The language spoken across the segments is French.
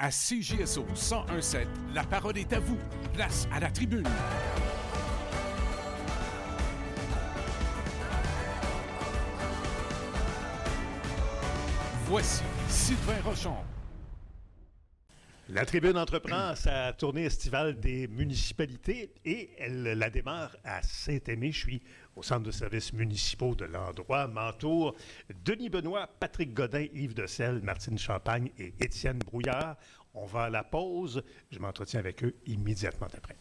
À CJSO 101.7, la parole est à vous. Place à la tribune. Voici Sylvain Rochon. La Tribune entreprend sa tournée estivale des municipalités et elle la démarre à Saint-Aimé. Je suis au centre de services municipaux de l'endroit. M'entoure Denis Benoît, Patrick Godin, Yves Decelle, Martine Champagne et Étienne Brouillard. On va à la pause. Je m'entretiens avec eux immédiatement après.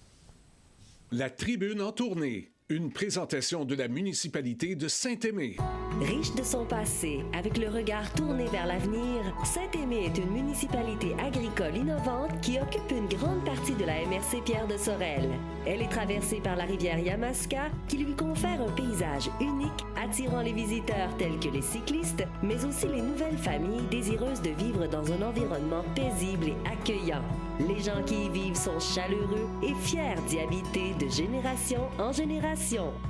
La Tribune en tournée. Une présentation de la municipalité de Saint-Aimé. Riche de son passé, avec le regard tourné vers l'avenir, Saint-Aimé est une municipalité agricole innovante qui occupe une grande partie de la MRC Pierre de Sorel. Elle est traversée par la rivière Yamaska, qui lui confère un paysage unique, attirant les visiteurs tels que les cyclistes, mais aussi les nouvelles familles désireuses de vivre dans un environnement paisible et accueillant. Les gens qui y vivent sont chaleureux et fiers d'y habiter de génération en génération.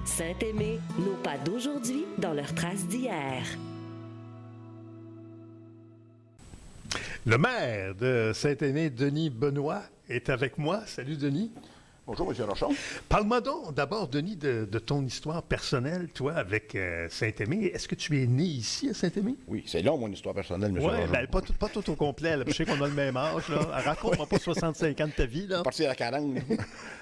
Saint-Aimé, nos pas d'aujourd'hui dans leurs traces d'hier. Le maire de Saint-Aimé, Denis Benoît, est avec moi. Salut, Denis. Bonjour, M. Rochon. Parle-moi donc d'abord, Denis, de ton histoire personnelle, toi, avec Saint-Aimé. Est-ce que tu es né ici, à Saint-Aimé? Oui, c'est long, mon histoire personnelle, M. Rochon. Oui, bien, pas tout au complet. Là. Je sais qu'on a le même âge. Là. Raconte-moi pas 65 ans de ta vie. Là. Partir à 40.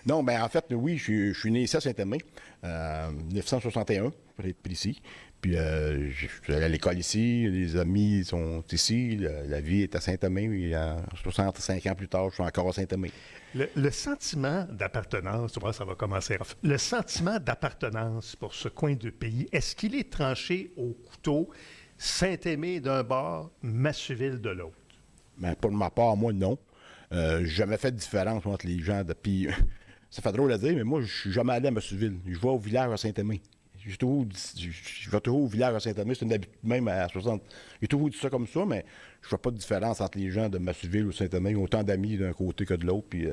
Non, bien, en fait, oui, je suis né ici à Saint-Aimé, 1961, pour être précis. Puis, je suis allé à l'école ici, les amis sont ici, la vie est à Saint-Aimé. 65 ans plus tard, je suis encore à Saint-Aimé. Le sentiment d'appartenance, tu vois, ça va commencer. Le sentiment d'appartenance pour ce coin de pays, est-ce qu'il est tranché au couteau, Saint-Aimé d'un bord, Massuville de l'autre? Bien, pour ma part, moi, non. J'ai jamais fait de différence entre les gens. Puis, ça fait drôle à dire, mais moi, je suis jamais allé à Massuville. Je vais au village à Saint-Aimé. Je vais toujours au village à Saint-Aimé, c'est une habitude même à 60. J'ai toujours dit ça comme ça, mais je ne vois pas de différence entre les gens de Massuville ou Saint-Aimé. Ils ont autant d'amis d'un côté que de l'autre, puis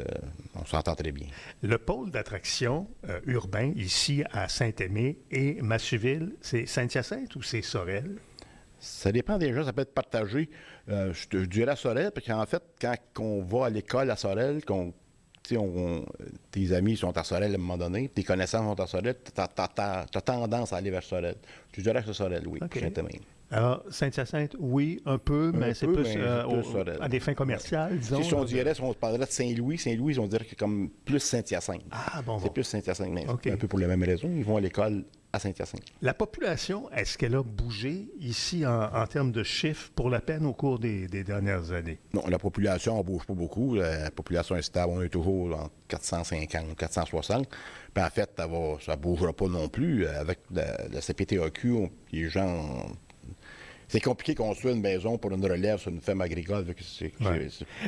on s'entend très bien. Le pôle d'attraction urbain ici à Saint-Aimé et Massuville, c'est Saint-Hyacinthe ou c'est Sorel? Ça dépend des gens, ça peut être partagé. Je dirais à Sorel, parce qu'en fait, quand on va à l'école à Sorel, tes amis sont à Sorel à un moment donné, tes connaissances sont à Sorel, tu as tendance à aller vers Sorel. Je dirais que c'est Sorel, oui, okay. Saint-Aimé. Alors, Saint-Hyacinthe, oui, un peu, mais c'est plus à des fins commerciales, disons. Si on dirait, si on parlerait de Saint-Louis, on dirait que comme plus Saint-Hyacinthe. Ah, bon. C'est plus Saint-Hyacinthe, mais okay. Un peu pour les mêmes raisons. Ils vont à l'école à Saint-Hyacinthe. La population, est-ce qu'elle a bougé ici en termes de chiffres pour la peine au cours des dernières années? Non, la population ne bouge pas beaucoup. La population est stable. On est toujours en 450, 460. Puis en fait, ça ne bougera pas non plus. Avec la CPTAQ, les gens... C'est compliqué de construire une maison pour une relève sur une ferme agricole.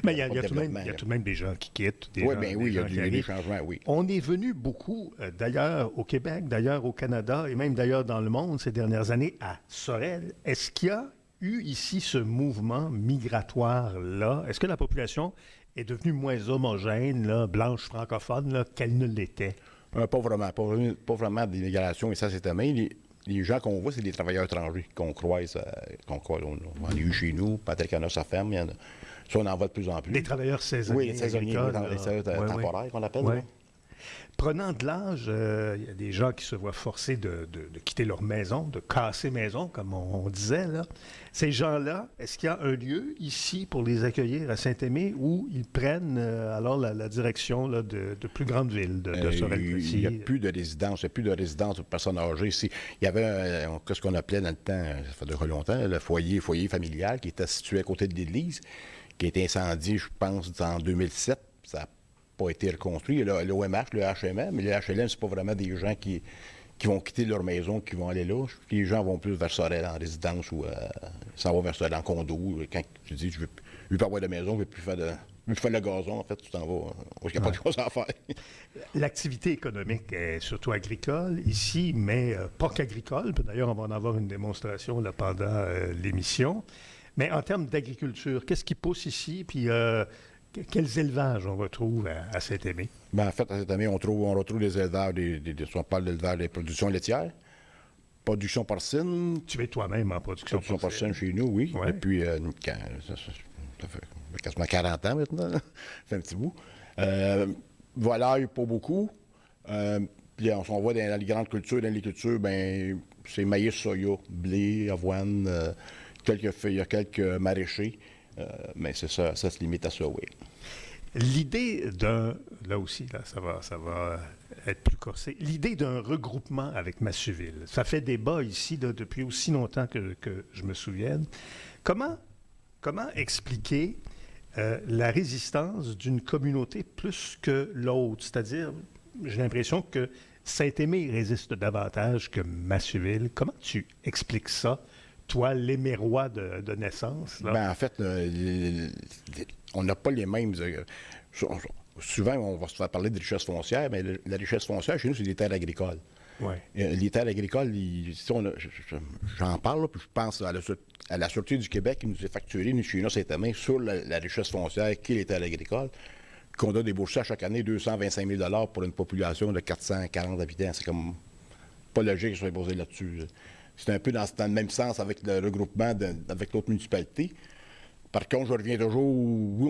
Mais il y a tout de même des gens qui quittent. Il y a des changements, oui. On est venu beaucoup, d'ailleurs au Québec, d'ailleurs au Canada et même d'ailleurs dans le monde ces dernières années à Sorel. Est-ce qu'il y a eu ici ce mouvement migratoire-là? Est-ce que la population est devenue moins homogène, là, blanche francophone, là, qu'elle ne l'était? Pas vraiment. Pas vraiment d'immigration. Et ça, c'est amène. Les gens qu'on voit, c'est des travailleurs étrangers qu'on croise. On en a eu chez nous. Patrick en a sa ferme. Ça, on en voit de plus en plus. Des travailleurs saisonniers. Oui, des saisonniers, des travailleurs temporaires qu'on appelle. Ouais. Prenant de l'âge, il y a des gens qui se voient forcés de quitter leur maison, de casser maison, comme on disait. Là. Ces gens-là, est-ce qu'il y a un lieu ici pour les accueillir à Saint-Aimé où ils prennent alors la direction là, de plus grandes villes de Sorel-Tracy? Il n'y a plus de résidence, pour personnes âgées ici. Il y avait ce qu'on appelait dans le temps, ça fait déjà longtemps, le foyer familial qui était situé à côté de l'église, qui a été incendié, je pense, en 2007. Ça n'a pas été reconstruit. L'OMH, le HLM, mais le HLM, c'est pas vraiment des gens qui vont quitter leur maison, qui vont aller là. Les gens vont plus vers Sorel en résidence ou s'en vont vers Sorel en condo. Quand tu dis, je ne veux pas avoir de maison, je ne veux plus faire le gazon, en fait, tu t'en vas. Il n'y a pas de choses à faire. L'activité économique est surtout agricole ici, mais pas qu'agricole. D'ailleurs, on va en avoir une démonstration là, pendant l'émission. Mais en termes d'agriculture, qu'est-ce qui pousse ici? Puis quels élevages on retrouve à Saint-Aimé? En fait, à Saint-Aimé, on retrouve des élevages, on parle d'élevage des productions laitières, production porcine. Tu es toi-même en production porcine chez nous, oui. Ouais. Et puis, quasiment 40 ans maintenant. Ça fait un petit bout. Volaille, pas beaucoup. Puis on voit dans les grandes cultures, dans les cultures, ben c'est maïs, soya, blé, avoine, il y a quelques maraîchers. Mais c'est ça se limite à ça, oui. L'idée d'un... Là aussi, là, ça va être plus corsé. L'idée d'un regroupement avec Massuville, ça fait débat ici là, depuis aussi longtemps que je me souvienne. Comment expliquer la résistance d'une communauté plus que l'autre? C'est-à-dire, j'ai l'impression que Saint-Aimé résiste davantage que Massuville. Comment tu expliques ça, toi, l'émérois de naissance? Là? Ben, en fait, on n'a pas les mêmes... souvent, on va se faire parler de richesse foncière, mais la richesse foncière, chez nous, c'est des terres agricoles. Ouais. Les terres agricoles, j'en parle, là, puis je pense à la Sûreté du Québec qui nous est facturée, nous, chez nous, Saint-Aimé, sur la richesse foncière qui est les terres agricoles, qu'on doit débourser à chaque année 225 000 pour une population de 440 habitants. C'est comme pas logique que je sois posé là-dessus. C'est un peu dans le même sens avec le regroupement avec l'autre municipalité. Par contre, je reviens toujours, oui,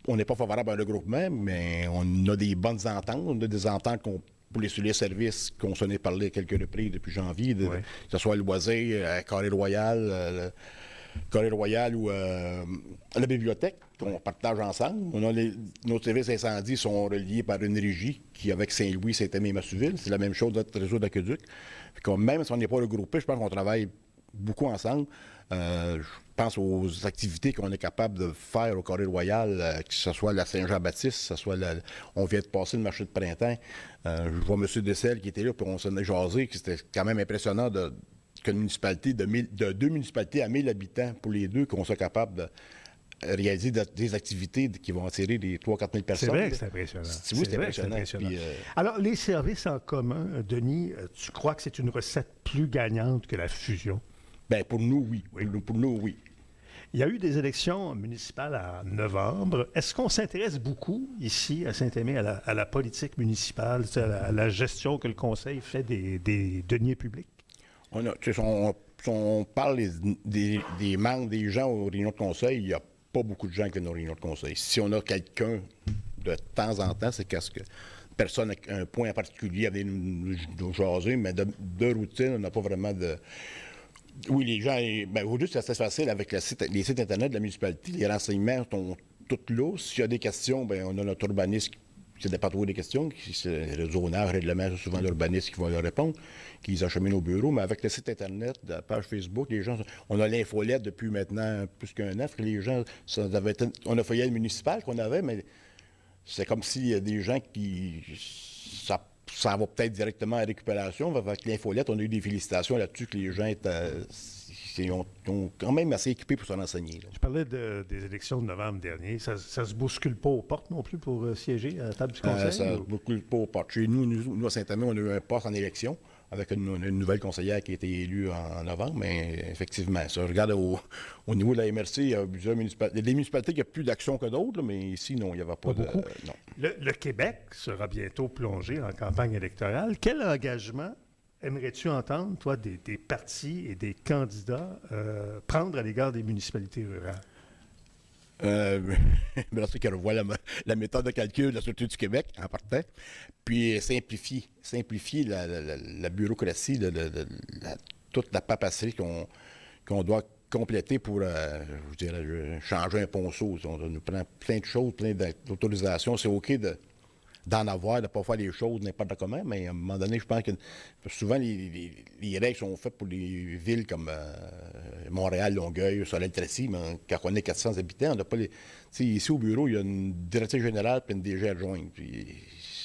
on n'est pas favorable à un regroupement, mais on a des bonnes ententes. On a des ententes pour les services qu'on s'en est parlé à quelques reprises depuis janvier, que ce soit le Loisir, Carré-Royal, ou la bibliothèque, qu'on partage ensemble. Nos services incendies sont reliés par une régie qui, avec Saint-Louis, Saint-Aimé et Massuville. C'est la même chose de notre réseau d'aqueduc. Même si on n'est pas regroupé, je pense qu'on travaille beaucoup ensemble. Je pense aux activités qu'on est capable de faire au Carré-Royal, que ce soit la Saint-Jean-Baptiste, que ce soit on vient de passer le marché de printemps. Je vois M. Dessel qui était là, puis on s'en est jasé, que c'était quand même impressionnant qu'une municipalité de 2 municipalités à 1000 habitants, pour les deux, qu'on soit capable de réaliser des activités qui vont attirer des 3 000 à 4 000 personnes. C'est vrai que c'est impressionnant. Oui, c'est impressionnant. Puis, alors, les services en commun, Denis, tu crois que c'est une recette plus gagnante que la fusion? Bien, pour nous, oui. Pour nous, oui. Il y a eu des élections municipales en novembre. Est-ce qu'on s'intéresse beaucoup ici à Saint-Aimé à la politique municipale, à la gestion que le conseil fait des deniers publics? On parle des membres, des gens aux réunions de conseil, il n'y a pas beaucoup de gens qui viennent aux réunions de conseil. Si on a quelqu'un de temps en temps, c'est parce que personne n'a un point en particulier à venir nous jaser, mais de routine, on n'a pas vraiment de... Oui, les gens... Aujourd'hui, c'est assez facile avec les sites Internet de la municipalité. Les renseignements sont tous là. S'il y a des questions, on a notre urbaniste qui dépend des questions. C'est le zonage, le règlement, c'est souvent l'urbaniste qui va leur répondre, qui les achemine au bureau. Mais avec le site Internet, la page Facebook, les gens... On a l'infolette depuis maintenant plus qu'un an. Les gens... on a fait le municipal qu'on avait, mais c'est comme s'il y a des gens qui... Ça va peut-être directement à la récupération. Avec l'infolette, on a eu des félicitations là-dessus que les gens ont quand même assez équipés pour se renseigner. Là. Je parlais des élections de novembre dernier. Ça se bouscule pas aux portes non plus pour siéger à la table du conseil? Ça se bouscule pas aux portes. Chez nous, à Saint-Aimé, on a eu un poste en élection avec une nouvelle conseillère qui a été élue en novembre, mais effectivement, ça, je regarde au niveau de la MRC, il y a plusieurs municipalités. Il y a des municipalités qui ont plus d'action que d'autres, mais ici, non, il n'y avait pas de... beaucoup. Non. Le Québec sera bientôt plongé en campagne électorale. Quel engagement aimerais-tu entendre, toi, des partis et des candidats prendre à l'égard des municipalités rurales? Là, c'est qu'elle revoit la méthode de calcul de la Sûreté du Québec, en partant, puis simplifier la bureaucratie, toute la papasserie qu'on doit compléter pour, je dirais, changer un ponceau. On nous prend plein de choses, plein d'autorisations. C'est OK d'en avoir, de ne pas faire les choses n'importe comment, mais à un moment donné, je pense que souvent, les règles sont faites pour les villes comme Montréal, Longueuil, Sorel-Tracy, mais quand on est 400 habitants, on n'a pas les... Ici, au bureau, il y a une directrice générale puis une DG adjointe.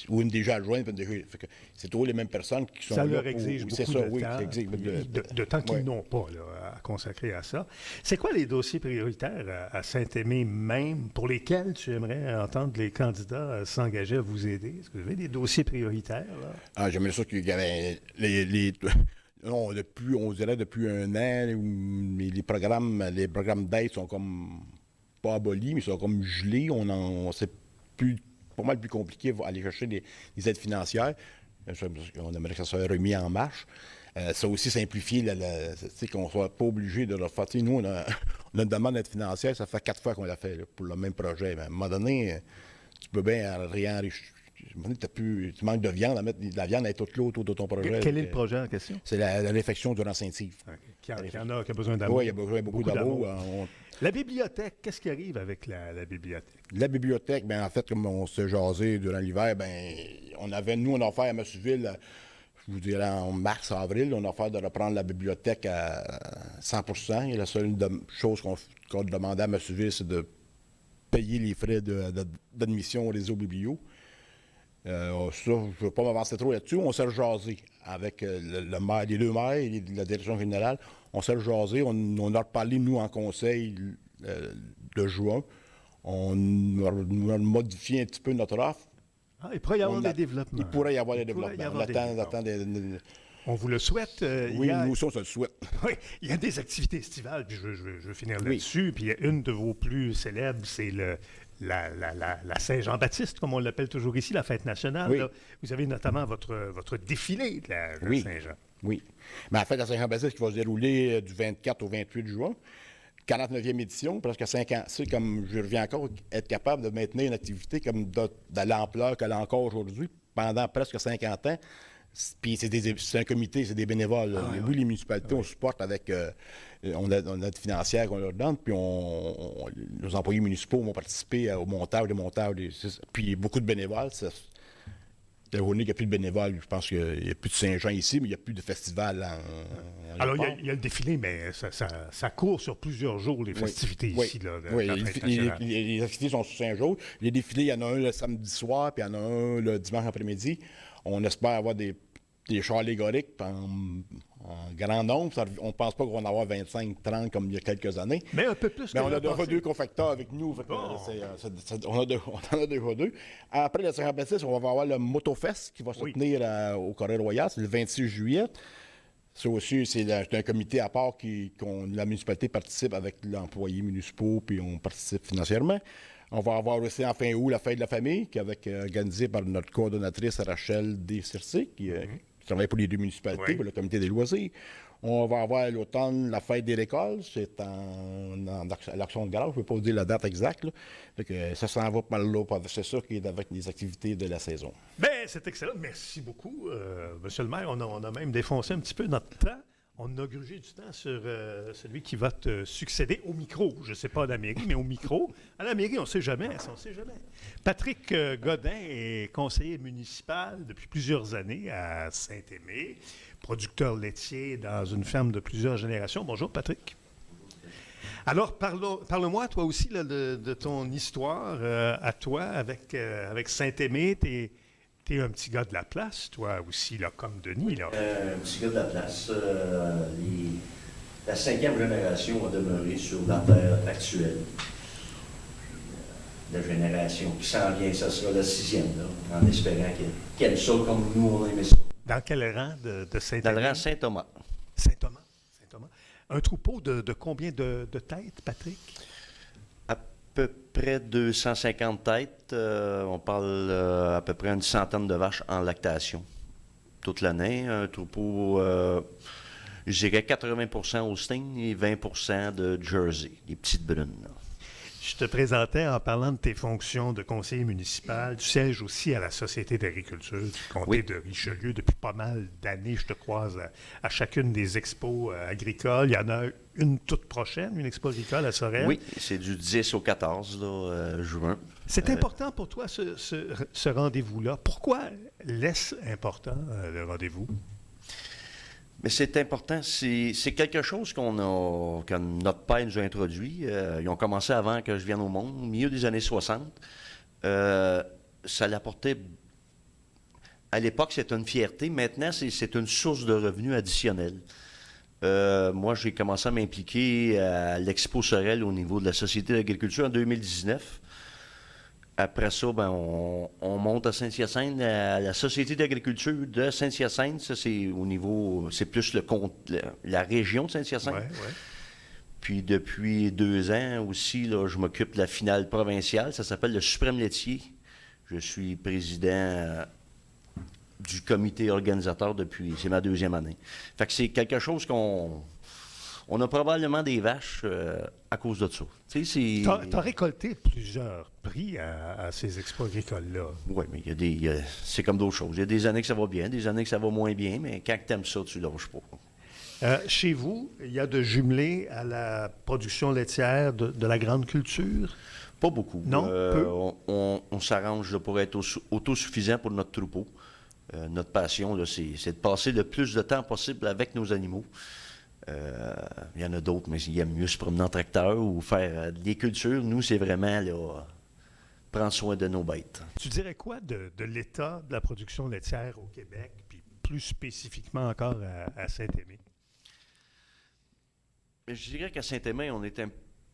Ou une DG adjointe puis une DG... C'est toujours les mêmes personnes qui sont ça là. Ça leur exige beaucoup de temps qu'ils n'ont pas là, à consacrer à ça. C'est quoi les dossiers prioritaires à Saint-Aimé même pour lesquels tu aimerais entendre les candidats s'engager à vous aider? Est-ce que vous avez des dossiers prioritaires? Là? J'aimerais ça qu'il y avait on dirait depuis un an, les programmes d'aide sont comme pas abolis, mais sont comme gelés. C'est pas mal plus compliqué d'aller chercher des aides financières. On aimerait que ça soit remis en marche. Ça a aussi simplifié, qu'on ne soit pas obligé de le faire. Tu sais, nous, on a une demande d'aide financière, ça fait 4 fois qu'on l'a fait là, pour le même projet. Mais à un moment donné, tu peux bien réenrichir. Tu manques de viande, à mettre de la viande à toute l'eau autour de ton projet. Quel est le projet en question? C'est la réfection durant Saint-Yves. Qui a besoin d'amour. Oui, il y a besoin beaucoup d'amour. La bibliothèque, qu'est-ce qui arrive avec la bibliothèque? La bibliothèque, bien en fait, comme on s'est jasé durant l'hiver, on a offert à Masseville, je vous dirais en mars, avril, on a offert de reprendre la bibliothèque à 100%. Et la seule chose qu'on demandait à Masseville, c'est de payer les frais d'admission au réseau biblio. Ça, je ne veux pas m'avancer trop là-dessus. On s'est jasé avec le maire, les 2 maires et la direction générale. On s'est jasé. On a reparlé, nous, en conseil de juin. On a modifié un petit peu notre offre. Ah, il pourrait y avoir des développements. Il pourrait y avoir des développements. On vous le souhaite. Oui, nous aussi, on se le souhaite. Oui, il y a des activités estivales, puis je veux finir là-dessus. Puis il y a une de vos plus célèbres, c'est la Saint-Jean-Baptiste, comme on l'appelle toujours ici, la fête nationale. Oui. Là. Vous avez notamment votre défilé de la Saint-Jean. Oui. Mais la fête de Saint-Jean-Baptiste qui va se dérouler du 24 au 28 juin. 49e édition, presque 5 ans. C'est comme, je reviens encore, être capable de maintenir une activité comme de l'ampleur qu'elle a encore aujourd'hui pendant presque 50 ans. Puis c'est un comité, c'est des bénévoles. Oui, les municipalités, on supporte avec... on a une aide financière qu'on leur donne, puis nos employés municipaux vont participer au montage, puis beaucoup de bénévoles. La journée qu'il n'y a plus de bénévoles, je pense qu'il n'y a plus de Saint-Jean ici, mais il n'y a plus de festival Alors, il y a le défilé, mais ça court sur plusieurs jours, les festivités ici. Là, les activités sont sur 5 jours. Les défilés, il y en a un le samedi soir, puis il y en a un le dimanche après-midi. On espère avoir des chars allégoriques en grand nombre. On ne pense pas qu'on va en avoir 25-30 comme il y a quelques années. Mais un peu plus. Mais on a déjà 2 confecteurs avec nous. On en a déjà 2. Après le Saint-Jean-Baptiste, on va avoir le Motofest qui va se tenir au Corée Royal. C'est le 26 juillet. Ça aussi, c'est un comité à part la municipalité participe avec l'employé municipaux, puis on participe financièrement. On va avoir aussi en fin août la fête de la famille, qui est organisée par notre coordonnatrice Rachel Descircé, qui travaille pour les 2 municipalités, pour le comité des loisirs. On va avoir à l'automne la fête des récoltes, c'est à l'Action de Garage, je ne peux pas vous dire la date exacte. Ça s'en va par là, c'est ça qui est avec les activités de la saison. Bien, c'est excellent. Merci beaucoup, Monsieur le maire. On a même défoncé un petit peu notre temps. On a grugé du temps sur celui qui va te succéder au micro. Je ne sais pas à la mairie, mais au micro. À la mairie, on ne sait jamais. Patrick Godin est conseiller municipal depuis plusieurs années à Saint-Aimé, producteur laitier dans une ferme de plusieurs générations. Bonjour, Patrick. Alors, parle-moi, toi aussi, là, de ton histoire à toi avec Saint-Aimé. T'es un petit gars de la place, toi aussi, là, comme Denis. Là. Un petit gars de la place. La 5e génération va demeurer sur la terre actuelle. La génération qui s'en vient, ça sera la 6e, là, en espérant qu'elle soit comme nous, on aimait ça. Dans quel rang de Saint-Aimé? Dans le rang Saint-Thomas. Saint-Thomas. Un troupeau de combien de têtes, Patrick? À peu près 250 têtes. On parle à peu près une centaine de vaches en lactation toute l'année. Un troupeau, je dirais 80% Holstein et 20% de Jersey, les petites brunes. Là. Je te présentais en parlant de tes fonctions de conseiller municipal. Tu sièges aussi à la Société d'agriculture du comté de Richelieu. Depuis pas mal d'années, je te croise à chacune des expos agricoles. Il y en a une toute prochaine, une expo agricole à Sorel. Oui, c'est du 10 au 14 juin. C'est important pour toi, ce rendez-vous-là. Pourquoi l'est-ce important, le rendez-vous? Mais c'est important. C'est quelque chose que notre père nous a introduit. Ils ont commencé avant que je vienne au monde, au milieu des années 60. Ça l'apportait... À l'époque, c'était une fierté. Maintenant, c'est une source de revenus additionnels. Moi, j'ai commencé à m'impliquer à l'Expo Sorel au niveau de la Société d'agriculture en 2019. Après ça, on monte à Saint-Hyacinthe, à la Société d'agriculture de Saint-Hyacinthe. Ça, c'est au niveau... C'est plus la région de Saint-Hyacinthe. Ouais. Puis depuis 2 ans aussi, là, je m'occupe de la finale provinciale. Ça s'appelle le Suprême laitier. Je suis président du comité organisateur depuis... C'est ma 2e année. Fait que c'est quelque chose qu'on... On a probablement des vaches à cause de ça. Tu sais, Tu as récolté plusieurs prix à ces expos agricoles-là. Oui, mais c'est comme d'autres choses. Il y a des années que ça va bien, des années que ça va moins bien, mais quand tu aimes ça, tu ne lâches pas. Chez vous, il y a de jumelés à la production laitière de la grande culture? Pas beaucoup. Non, peu? On s'arrange là, pour être autosuffisant pour notre troupeau. Notre passion, là, c'est de passer le plus de temps possible avec nos animaux. Il y en a d'autres, mais ils aiment mieux se promener en tracteur ou faire des cultures. Nous, c'est vraiment là, prendre soin de nos bêtes. Tu dirais quoi de l'état de la production laitière au Québec, puis plus spécifiquement encore à Saint-Aimé? Je dirais qu'à Saint-Aimé, on est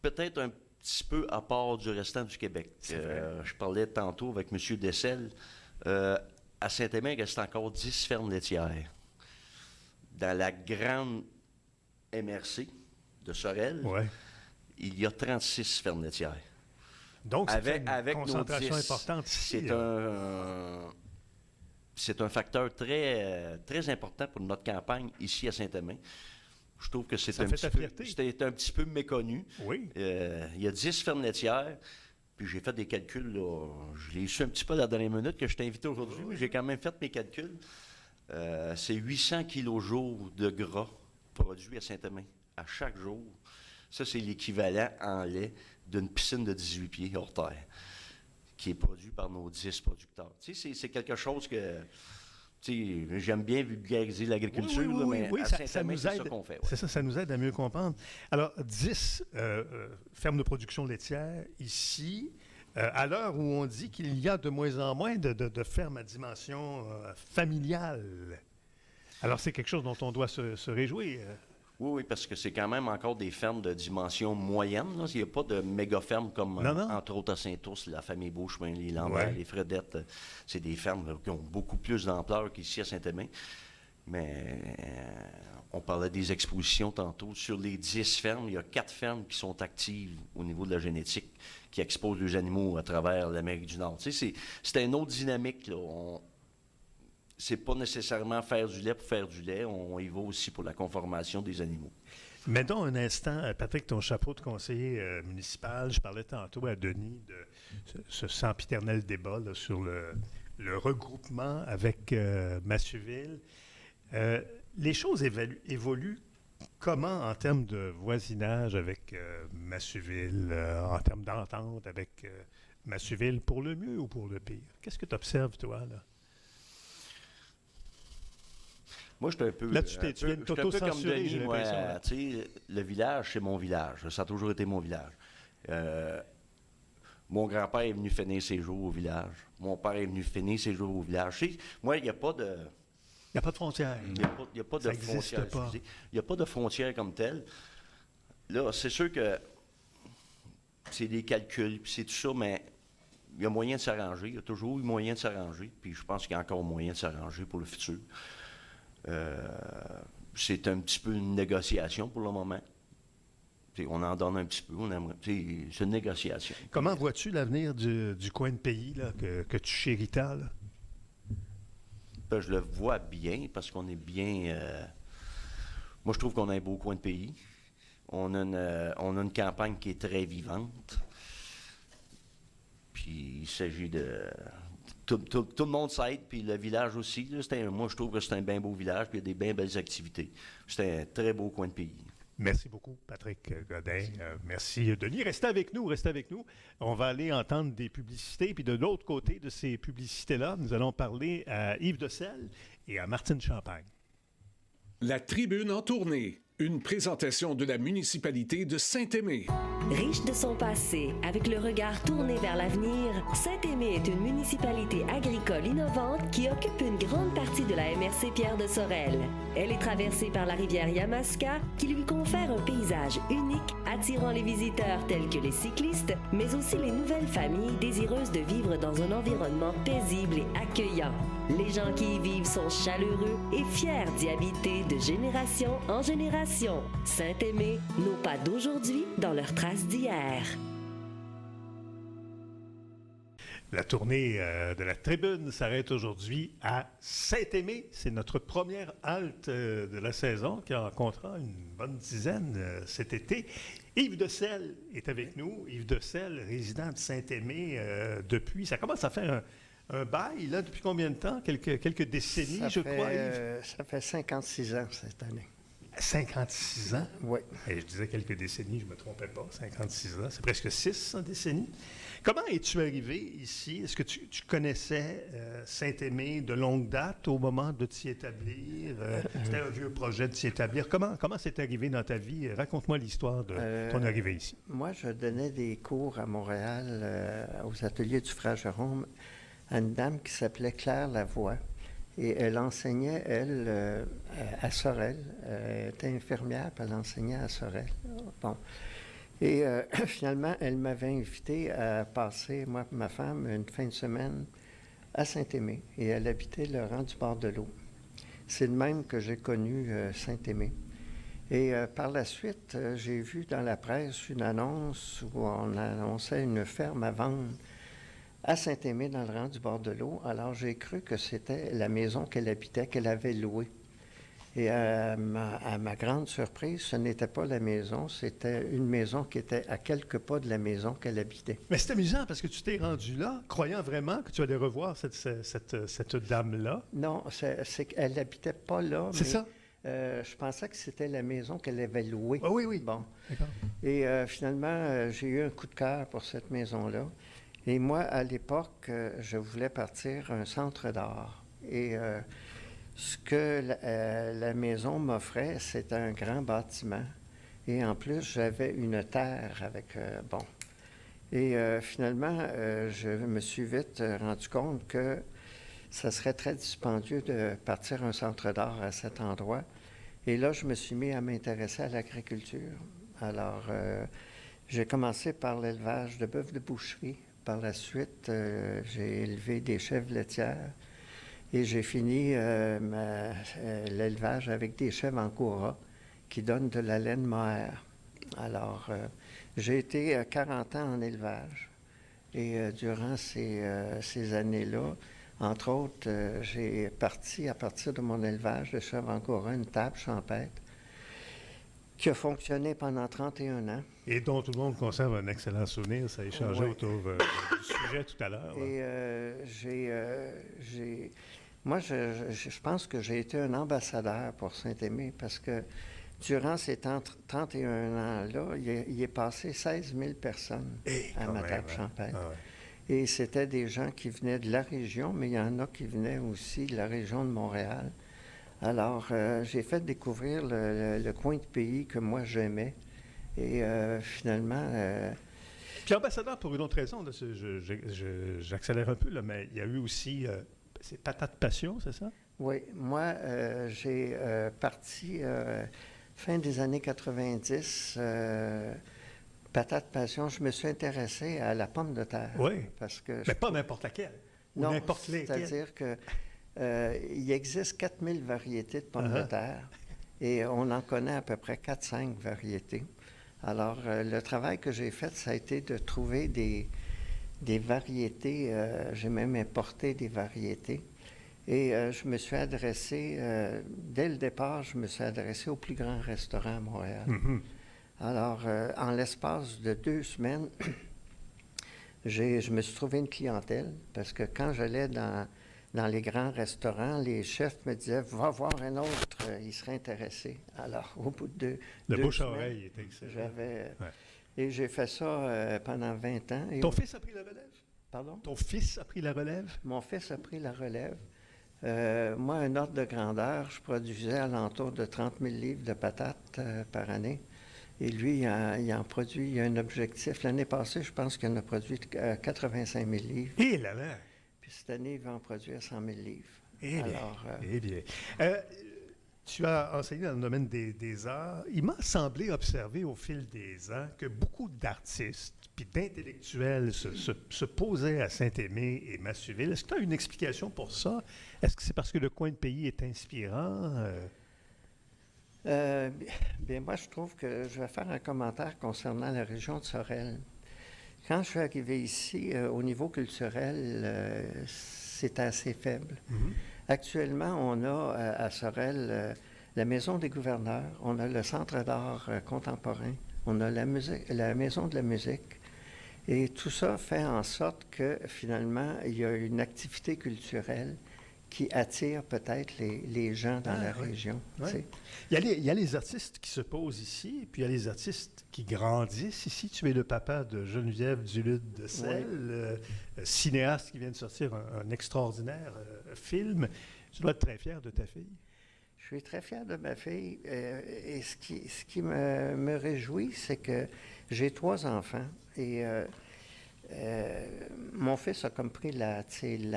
peut-être un petit peu à part du restant du Québec. Je parlais tantôt avec M. Dessel. À Saint-Aimé, il reste encore 10 fermes laitières. Dans la grande MRC de Sorel, il y a 36 fermes laitières. Donc, c'est avec une concentration nos 10, importante ici. C'est un facteur très, très important pour notre campagne ici à Saint-Aimé. Je trouve que c'est un petit peu méconnu. Oui. Il y a 10 fermes laitières, puis j'ai fait des calculs. Là, je l'ai su un petit peu à la dernière minute que je t'ai invité aujourd'hui, mais j'ai quand même fait mes calculs. C'est 800 kg de gras produits à Saint-Aimé à chaque jour. Ça, c'est l'équivalent en lait d'une piscine de 18 pieds hors terre qui est produit par nos 10 producteurs. Tu sais, c'est quelque chose que... Tu sais, j'aime bien vulgariser l'agriculture, mais à Saint-Aimé, c'est ça qu'on fait. Ouais. C'est ça, ça nous aide à mieux comprendre. Alors, 10 fermes de production laitière ici, à l'heure où on dit qu'il y a de moins en moins de fermes à dimension familiale. Alors, c'est quelque chose dont on doit se réjouir. Oui, parce que c'est quand même encore des fermes de dimension moyenne. Là. Il n'y a pas de méga-fermes comme, entre autres, à Saint-Ours, la famille Beauchemin, les Lambert, les Fredettes. C'est des fermes là, qui ont beaucoup plus d'ampleur qu'ici à Saint-Aimé. Mais on parlait des expositions tantôt. Sur les 10 fermes, il y a 4 fermes qui sont actives au niveau de la génétique, qui exposent les animaux à travers l'Amérique du Nord. Tu sais, c'est une autre dynamique, là. C'est pas nécessairement faire du lait pour faire du lait. On y va aussi pour la conformation des animaux. Mettons un instant, Patrick, ton chapeau de conseiller municipal. Je parlais tantôt à Denis de ce sempiternel débat là, sur le regroupement avec Massuville. Les choses évoluent comment en termes de voisinage avec Massuville, en termes d'entente avec Massuville, pour le mieux ou pour le pire? Qu'est-ce que tu observes, toi, là? Moi, je suis un peu, là, tu viens de t'auto-censurer, j'ai l'impression. Le village, c'est mon village. Ça a toujours été mon village. Mon grand-père est venu finir ses jours au village. Mon père est venu finir ses jours au village. Moi, il n'y a pas de... Il n'y a pas de frontières. Il n'y a pas de frontières. Il n'y a pas de frontières comme telles. Là, c'est sûr que c'est des calculs, puis c'est tout ça, mais il y a moyen de s'arranger. Il y a toujours eu moyen de s'arranger. Puis je pense qu'il y a encore moyen de s'arranger pour le futur. C'est un petit peu une négociation pour le moment. T'sais, on en donne un petit peu. C'est une négociation. Comment vois-tu l'avenir du coin de pays là, que tu chéris tant, là? Ben, je le vois bien parce qu'on est bien... Moi, je trouve qu'on a un beau coin de pays. On a une campagne qui est très vivante. Puis il s'agit de... Tout le monde s'aide, puis le village aussi. Là, moi, je trouve que c'est un bien beau village, puis il y a des bien belles activités. C'est un très beau coin de pays. Merci beaucoup, Patrick Godin. Merci, Denis. Restez avec nous. On va aller entendre des publicités. Puis de l'autre côté de ces publicités-là, nous allons parler à Yves Dessel et à Martine Champagne. La tribune en tournée. Une présentation de la municipalité de Saint-Aimé. Riche de son passé, avec le regard tourné vers l'avenir, Saint-Aimé est une municipalité agricole innovante qui occupe une grande partie de la MRC Pierre de Sorel. Elle est traversée par la rivière Yamaska, qui lui confère un paysage unique, attirant les visiteurs tels que les cyclistes, mais aussi les nouvelles familles désireuses de vivre dans un environnement paisible et accueillant. Les gens qui y vivent sont chaleureux et fiers d'y habiter de génération en génération. Saint-Aimé, nos pas d'aujourd'hui dans leurs traces d'hier. La tournée de la Tribune s'arrête aujourd'hui à Saint-Aimé. C'est notre première halte de la saison qui en comptera une bonne dizaine cet été. Yves Decelle est avec nous. Yves Decelle, résident de Saint-Aimé depuis... Ça commence à faire un bail, là, depuis combien de temps? Quelques décennies, crois, Yves? Ça fait 56 ans cette année. 56 ans? Oui. Et je disais quelques décennies, je ne me trompais pas. 56 ans, c'est presque 6 décennies. Comment es-tu arrivé ici? Est-ce que tu connaissais Saint-Aimé de longue date au moment de t'y établir? C'était un vieux projet de s'y établir. Comment c'est arrivé dans ta vie? Raconte-moi l'histoire de ton arrivée ici. Moi, je donnais des cours à Montréal, aux ateliers du Frère Jérôme, à une dame qui s'appelait Claire Lavoie. Et elle enseignait, elle, à Sorel. Elle était infirmière, puis elle enseignait à Sorel. Bon. Et finalement, elle m'avait invité à passer, moi et ma femme, une fin de semaine à Saint-Aimé. Et elle habitait le rang du bord de l'eau. C'est de même que j'ai connu Saint-Aimé. Et par la suite, j'ai vu dans la presse une annonce où on annonçait une ferme à vendre à Saint-Aimé, dans le rang du bord de l'eau. Alors, j'ai cru que c'était la maison qu'elle habitait, qu'elle avait louée. Et à ma grande surprise, ce n'était pas la maison, c'était une maison qui était à quelques pas de la maison qu'elle habitait. Mais c'est amusant parce que tu t'es rendu là, croyant vraiment que tu allais revoir cette dame-là. Non, elle n'habitait pas là. C'est ça? Je pensais que c'était la maison qu'elle avait louée. Ah, oui, oui. Bon. D'accord. Et finalement, j'ai eu un coup de cœur pour cette maison-là. Et moi, à l'époque, je voulais partir un centre d'art. Et ce que la maison m'offrait, c'était un grand bâtiment. Et en plus, j'avais une terre avec... bon. Et finalement, je me suis vite rendu compte que ça serait très dispendieux de partir un centre d'art à cet endroit. Et là, je me suis mis à m'intéresser à l'agriculture. Alors, j'ai commencé par l'élevage de bœufs de boucherie. Par la suite, j'ai élevé des chèvres laitières et j'ai fini l'élevage avec des chèvres angora qui donnent de la laine mohair. Alors, j'ai été 40 ans en élevage et durant ces années-là, entre autres, j'ai parti à partir de mon élevage de chèvres angora une table champêtre qui a fonctionné pendant 31 ans. Et dont tout le monde conserve un excellent souvenir. Ça a échangé autour du sujet tout à l'heure. Et moi, je pense que j'ai été un ambassadeur pour Saint-Aimé parce que durant ces 31 ans-là, il est passé 16 000 personnes à ma table champêtre. Ah ouais. Et c'était des gens qui venaient de la région, mais il y en a qui venaient aussi de la région de Montréal. Alors, j'ai fait découvrir le coin de pays que moi j'aimais. Et finalement... Puis ambassadeur pour une autre raison, là, j'accélère un peu, là, mais il y a eu aussi... c'est Patate Passion, c'est ça? Oui. Moi, j'ai parti fin des années 90. Patate Passion, je me suis intéressé à la pomme de terre. Oui, parce que mais pas n'importe laquelle. Non, n'importe lesquelles. C'est-à-dire que... il existe 4000 variétés de pommes de terre et on en connaît à peu près 4-5 variétés. Alors, le travail que j'ai fait, ça a été de trouver des variétés. J'ai même importé des variétés. Et je me suis adressé, dès le départ, je me suis adressé au plus grand restaurant à Montréal. Mm-hmm. Alors, en l'espace de 2 semaines, je me suis trouvé une clientèle parce que quand j'allais dans les grands restaurants, les chefs me disaient « Va voir un autre, il serait intéressé. » Alors, au bout de le 2 bouche à semaines, oreille était excellent. Et j'ai fait ça pendant 20 ans. Et ton fils a pris la relève? Pardon? Ton fils a pris la relève? Mon fils a pris la relève. Moi, un ordre de grandeur, je produisais alentour de 30 000 livres de patates par année. Et lui, il en produit, il a un objectif. L'année passée, je pense qu'il en a produit 85 000 livres. Et là là! Cette année, il va en produire 100 000 livres. Eh bien. Tu as enseigné dans le domaine des arts. Il m'a semblé observer au fil des ans que beaucoup d'artistes puis d'intellectuels se posaient à Saint-Aimé et Massuville. Est-ce que tu as une explication pour ça? Est-ce que c'est parce que le coin de pays est inspirant? Bien, moi, je trouve que je vais faire un commentaire concernant la région de Sorel. Quand je suis arrivé ici, au niveau culturel, c'est assez faible. Actuellement, on a à Sorel la Maison des gouverneurs, on a le Centre d'art contemporain, on a la Maison de la musique. Et tout ça fait en sorte que, finalement, il y a une activité culturelle qui attire peut-être les gens dans la région. Ouais. Il y a les artistes qui se posent ici, puis il y a les artistes qui grandissent ici. Tu es le papa de Geneviève Duluth de Selle, cinéaste qui vient de sortir un extraordinaire film. Tu dois être très fier de ta fille. Je suis très fier de ma fille. Et ce qui me réjouit, c'est que j'ai 3 enfants. Et mon fils a comme pris la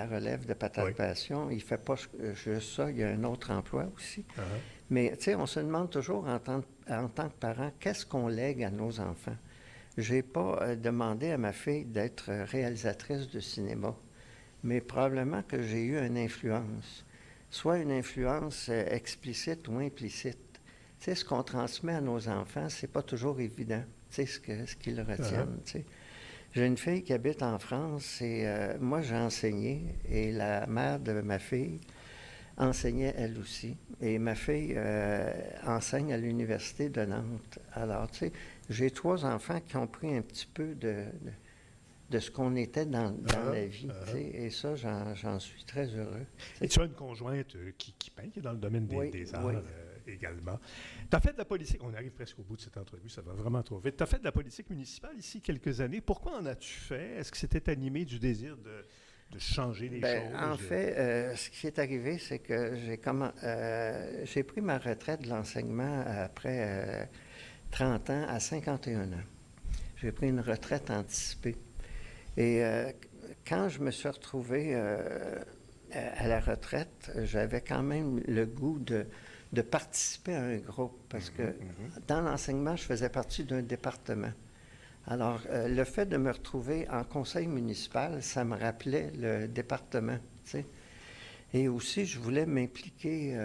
relève de Patate Passion. Il ne fait pas juste ça, il y a un autre emploi aussi. Mais on se demande toujours en tant que parent, qu'est-ce qu'on lègue à nos enfants? Je n'ai pas demandé à ma fille d'être réalisatrice de cinéma, mais probablement que j'ai eu une influence, soit une influence explicite ou implicite. Ce qu'on transmet à nos enfants, c'est pas toujours évident, ce qu'ils retiennent. J'ai une fille qui habite en France et moi, j'ai enseigné et la mère de ma fille enseignait elle aussi. Et ma fille enseigne à l'Université de Nantes. Alors, j'ai 3 enfants qui ont pris un petit peu de ce qu'on était dans la vie. Et ça, j'en suis très heureux. Et tu as une conjointe qui peint, qui est dans le domaine des arts également. Tu as fait de la politique, on arrive presque au bout de cette entrevue, ça va vraiment trop vite. Tu as fait de la politique municipale ici quelques années. Pourquoi en as-tu fait? Est-ce que c'était animé du désir de changer les choses? En fait, ce qui est arrivé, c'est que j'ai pris ma retraite de l'enseignement après 30 ans à 51 ans. J'ai pris une retraite anticipée. Et quand je me suis retrouvé à la retraite, j'avais quand même le goût de participer à un groupe, parce que dans l'enseignement, je faisais partie d'un département. Alors, le fait de me retrouver en conseil municipal, ça me rappelait le département, Et aussi, je voulais m'impliquer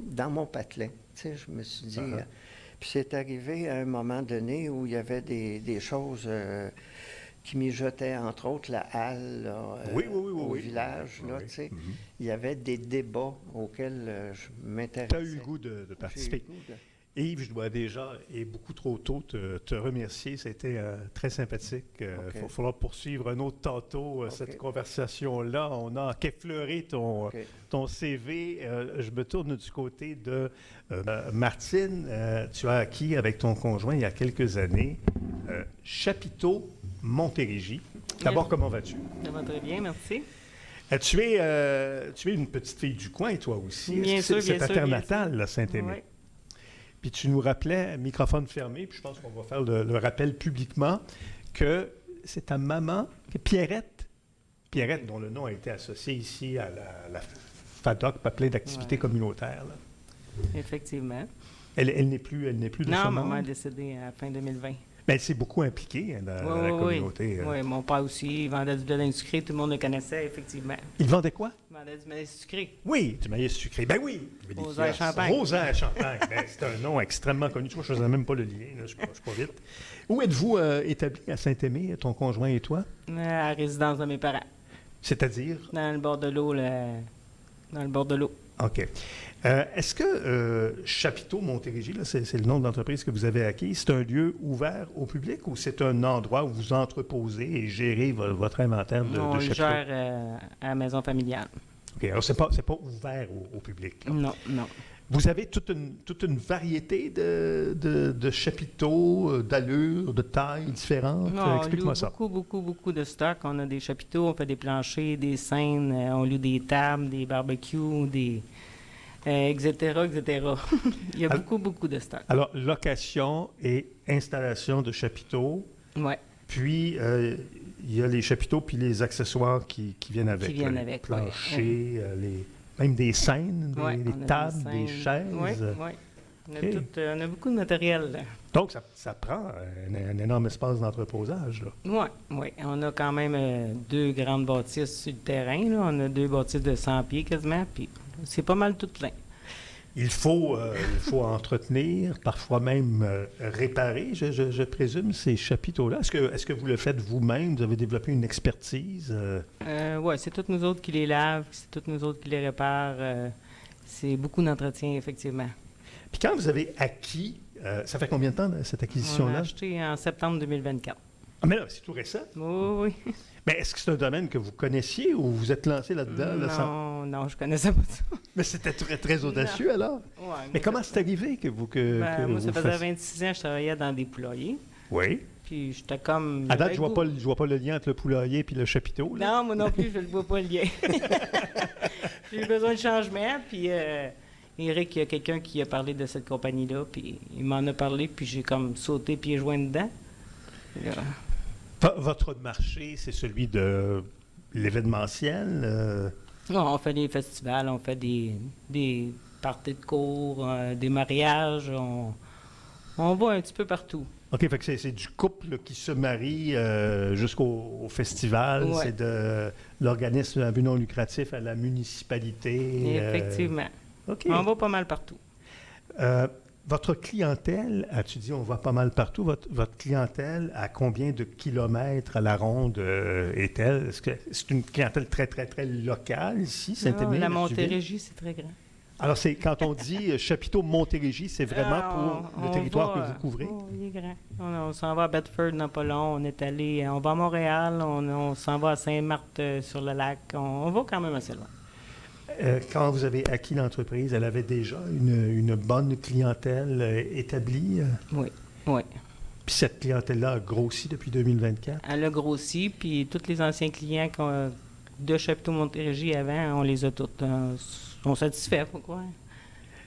dans mon patelin, je me suis dit... puis c'est arrivé à un moment donné où il y avait des choses... qui mijotaient, entre autres, la halle au village. Il y avait des débats auxquels je m'intéressais. Tu as eu le goût de participer. Yves, je dois déjà, et beaucoup trop tôt, te remercier. C'était très sympathique. Il va falloir poursuivre un autre tantôt cette conversation-là. On n'a qu'effleuré ton CV. Je me tourne du côté de Martine. Tu as acquis avec ton conjoint il y a quelques années Chapiteau Montérégie. D'abord, comment vas-tu? Ça va très bien, merci. Tu es une petite fille du coin, toi aussi. Bien sûr, c'est ta terre bien natale, là, Saint-Aimé. Oui. Puis tu nous rappelais, microphone fermé, puis je pense qu'on va faire le rappel publiquement, que c'est ta maman, Pierrette, dont le nom a été associé ici à la FADOC, pas plein d'activités communautaires. Là. Effectivement. Elle n'est plus de ce monde? Non, maman est décédée à la fin 2020. Mais elle s'est beaucoup impliquée dans la communauté. Oui, mon père aussi, il vendait du blé sucré, tout le monde le connaissait, effectivement. Il vendait quoi? Il vendait du maïs sucré. Oui, du maïs sucré. Ben oui! Rosaire Champagne. Rosaire Champagne. Ben, c'est un nom extrêmement connu. Tu vois, je ne faisais même pas le lien, là, je suis pas vite. Où êtes-vous établi à Saint-Aimé, ton conjoint et toi? À la résidence de mes parents. C'est-à-dire? Dans le bord de l'eau, dans le bord de l'eau. OK. Est-ce que Chapiteau Montérégie, là, c'est le nom de l'entreprise que vous avez acquis, c'est un lieu ouvert au public ou c'est un endroit où vous entreposez et gérez votre inventaire de On le chapiteaux? gère à la maison familiale. OK. Alors, c'est pas ouvert au public. Là. Non, non. Vous avez toute une variété de chapiteaux, d'allures, de tailles différentes. Non, Explique-moi ça. Beaucoup de stocks. On a des chapiteaux, on fait des planchers, des scènes, on loue des tables, des barbecues, etc. Il y a beaucoup de stocks. Alors, location et installation de chapiteaux. Oui. Puis, il y a les chapiteaux puis les accessoires qui viennent avec. Qui viennent les avec, planchers, même des scènes, des tables, des chaises. Oui. On a beaucoup de matériel. Là. Donc, ça prend un énorme espace d'entreposage. Oui. On a quand même 2 grandes bâtisses sur le terrain. Là. On a 2 bâtisses de 100 pieds quasiment, puis c'est pas mal tout plein. Il faut entretenir, parfois même réparer, je présume, ces chapiteaux-là. Est-ce que vous le faites vous-même? Vous avez développé une expertise? Oui, c'est toutes nous autres qui les lavent, c'est toutes nous autres qui les réparent. C'est beaucoup d'entretien, effectivement. Puis quand vous avez acquis, ça fait combien de temps, cette On acquisition-là? l'a acheté en septembre 2024. Ah, mais là, c'est tout récent. Oui, oui. Mais est-ce que c'est un domaine que vous connaissiez ou vous êtes lancé là-dedans? là, sans- Non, je connaissais pas ça. Mais c'était très, très audacieux, alors. Ouais, Mais moi, comment c'est arrivé que vous... que moi, ça vous faisait fassiez- 26 ans que je travaillais dans des poulaillers. Oui. Puis j'étais comme... À date, j'avais je le vois pas le lien entre le poulailler et le chapiteau. Là. Non, moi non plus, je ne vois pas le lien. J'ai eu besoin de changement, puis Eric, il y a quelqu'un qui a parlé de cette compagnie-là, puis il m'en a parlé, puis j'ai comme sauté pieds joints dedans. Votre marché, c'est celui de l'événementiel? Non, on fait des festivals, on fait des parties de cours, des mariages, on va un petit peu partout. OK, fait que c'est du couple qui se marie jusqu'au festival. Ouais. C'est de l'organisme à but non lucratif à la municipalité. Effectivement. OK. On va pas mal partout. Votre clientèle, as-tu dit, on va pas mal partout. Votre clientèle, à combien de kilomètres à la ronde est-elle? Est-ce que c'est une clientèle très, très, très locale ici, Saint-Aimé? La Mercuville? Montérégie, c'est très grand. Alors, quand on dit chapiteau Montérégie, c'est vraiment pour le territoire que vous couvrez? Il est grand. On s'en va à Bedford dans pas long. On va à Montréal. On s'en va à Saint-Marthe-sur-le-Lac. On va quand même assez loin. Quand vous avez acquis l'entreprise, elle avait déjà une bonne clientèle établie? Oui, oui. Puis cette clientèle-là a grossi depuis 2024? Elle a grossi, puis tous les anciens clients de Chapiteau Montérégie avant, on les a tous sont satisfaits, pourquoi?